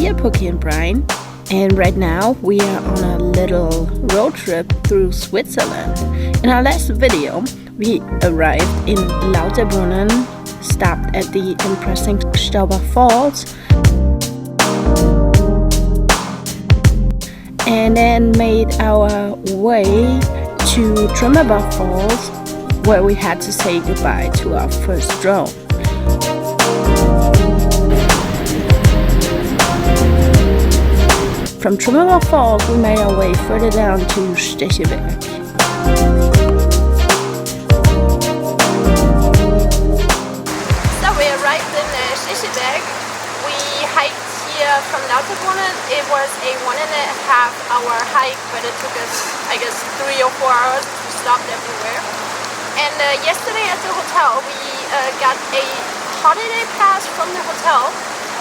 we are Pookie and Brian, and right now we are on a little road trip through Switzerland. In our last video, we arrived in Lauterbrunnen, stopped at the impressive Staubbach Falls, and then made our way to Truemmelbach Falls, where we had to say goodbye to our first drone. From Truemmelbach Falls, we made our way further down to Stechelberg. So we arrived in Stechelberg. We hiked here from Lauterbrunnen. It was a 1.5 hour hike, but it took us, I guess, 3 or 4 hours. We stopped everywhere. And yesterday at the hotel, we got a holiday pass from the hotel.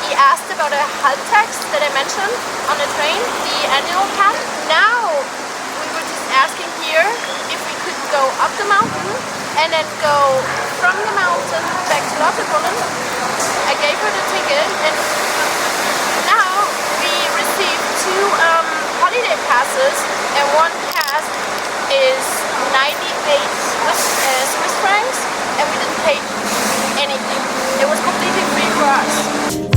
He asked about a Halbtax that I mentioned on the train, the annual pass. Now we were just asking here if we could go up the mountain and then go from the mountain back to Lauterbrunnen. I gave her the ticket and now we received 2 holiday passes, and one pass is 98 Swiss francs, and we didn't pay anything. It was completely free for us.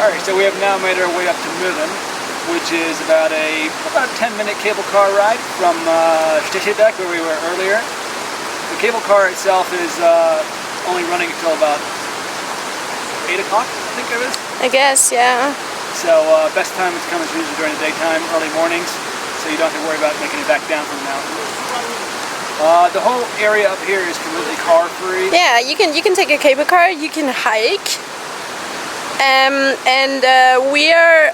Alright, so we have now made our way up to Mürren, which is about a 10-minute cable car ride from Stechelberg, where we were earlier. The cable car itself is only running until about 8 o'clock, I think it is. I guess, yeah. So best time to come is usually during the daytime, early mornings, so you don't have to worry about making it back down from the mountain. The whole area up here is completely car free. Yeah, you can take a cable car, you can hike. And we are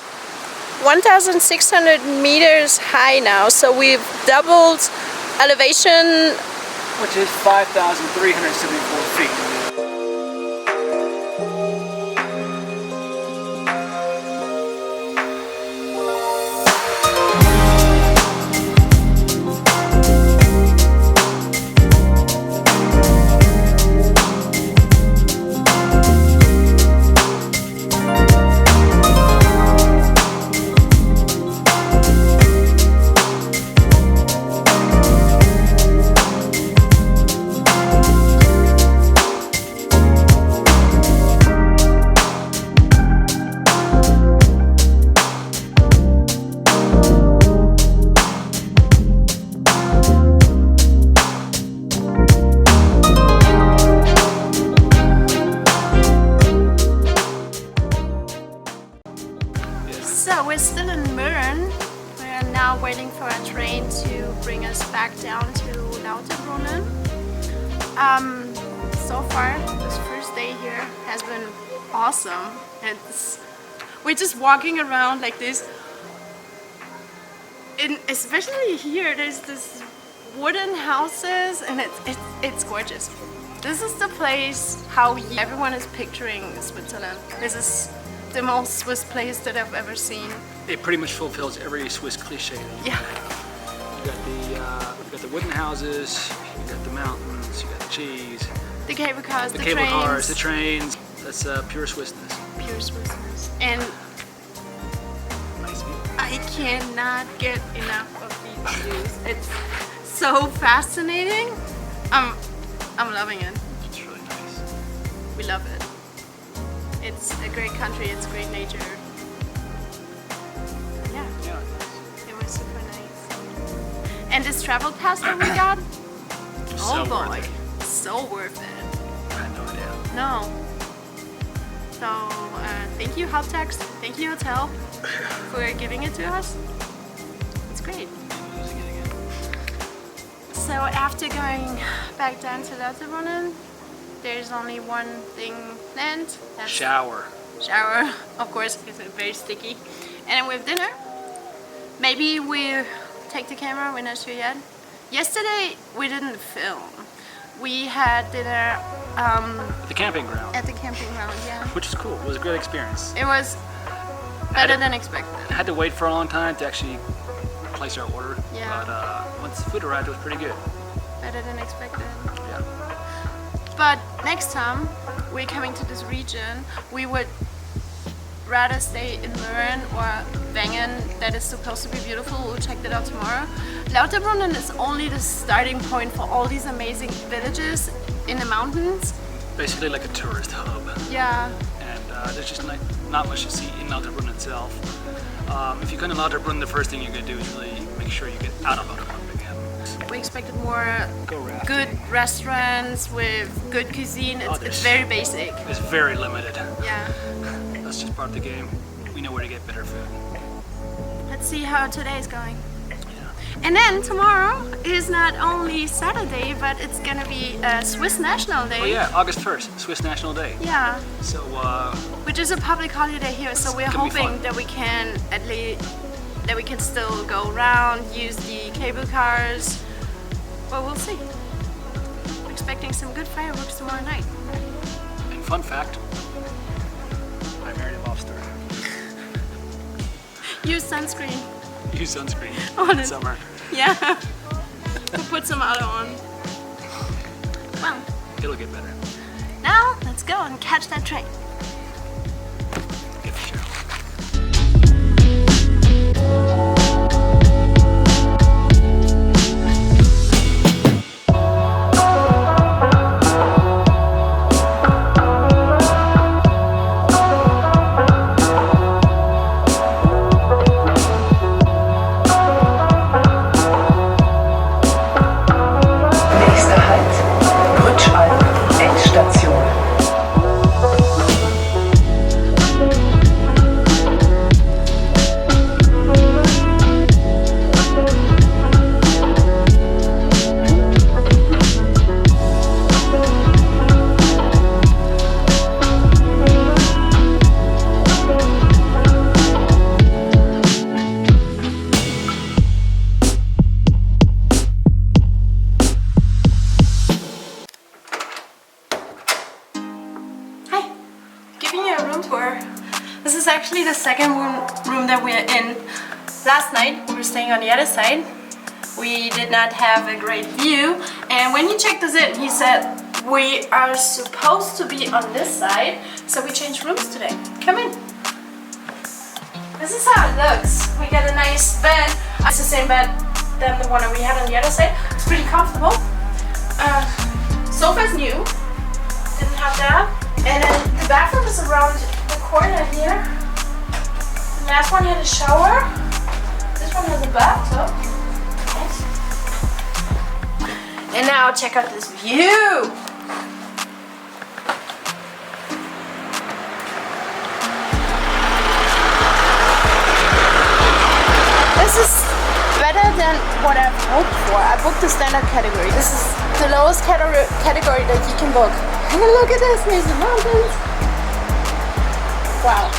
1,600 meters high now, so we've doubled elevation, which is 5,374 feet. So we're still in Mürren. We are now waiting for a train to bring us back down to Lauterbrunnen. So far, this first day here has been awesome. We're just walking around like this. And especially here, there's this wooden houses, and it's gorgeous. This is the place how everyone is picturing Switzerland. This is the most Swiss place that I've ever seen. It pretty much fulfills every Swiss cliche. Yeah. You got the wooden houses, you got the mountains, you got the cheese, the cable cars, the cable trains. cars, the trains. That's pure Swissness. Pure Swissness. And nice view. I cannot get enough of these views. It's so fascinating. I'm loving it. It's really nice. We love it. It's a great country, it's great nature. Yeah, it was super nice. And this travel pass that we got, oh boy, so worth it. I had no idea. No. So, thank you Halbtax, thank you hotel for giving it to us. It's great. Losing it again. So after going back down to Lauterbrunnen, there's only one thing planned. That's shower. Shower, of course, it's very sticky. And then we have dinner. Maybe we take the camera, we're not sure yet. Yesterday we didn't film. We had dinner At the camping ground. at the camping ground, yeah. Which is cool. It was a great experience. It was better than expected. I had to wait for a long time to actually place our order. Yeah. But once the food arrived, it was pretty good. Better than expected. Yeah. But next time we're coming to this region, we would rather stay in Mürren or Wengen. That is supposed to be beautiful. We'll check that out tomorrow. Lauterbrunnen is only the starting point for all these amazing villages in the mountains. Basically like a tourist hub. Yeah. And there's just not much to see in Lauterbrunnen itself. If you come to Lauterbrunnen, the first thing you're going to do is really make sure you get out of Lauterbrunnen again. We expected more Go rafting. good restaurants with good cuisine. It's very basic. It's very limited. Yeah. That's just part of the game. We know where to get better food. Let's see how today is going. Yeah. And then tomorrow is not only Saturday, but it's gonna be Swiss National Day. Oh yeah, August 1st, Swiss National Day. Yeah. So which is a public holiday here, so we're hoping that we can still go around, use the cable cars. Well, we'll see. We're expecting some good fireworks tomorrow night. and fun fact, I married a lobster. Use sunscreen. Use sunscreen On in it. summer. Yeah. We'll put some other on. Well, It'll get better. now let's go and catch that train. Get the show. Nächster Halt, Grütschalp, Endstation. Hi, giving you a room tour. This is actually the second room that we're in. Last night we were staying on the other side. We did not have a great view, and when he checked us in, he said we are supposed to be on this side, so we changed rooms today. Come in. This is how it looks. We got a nice bed. It's the same bed than the one that we had on the other side. It's pretty comfortable. Sofa's new. Didn't have that. And then the bathroom is around the corner here. The last one had a shower. This one has a bathtub. Nice. And now check out this view. This is better than what I've hoped for. I booked the standard category. This is the lowest category that you can book. And look at this, there's the mountains. Wow.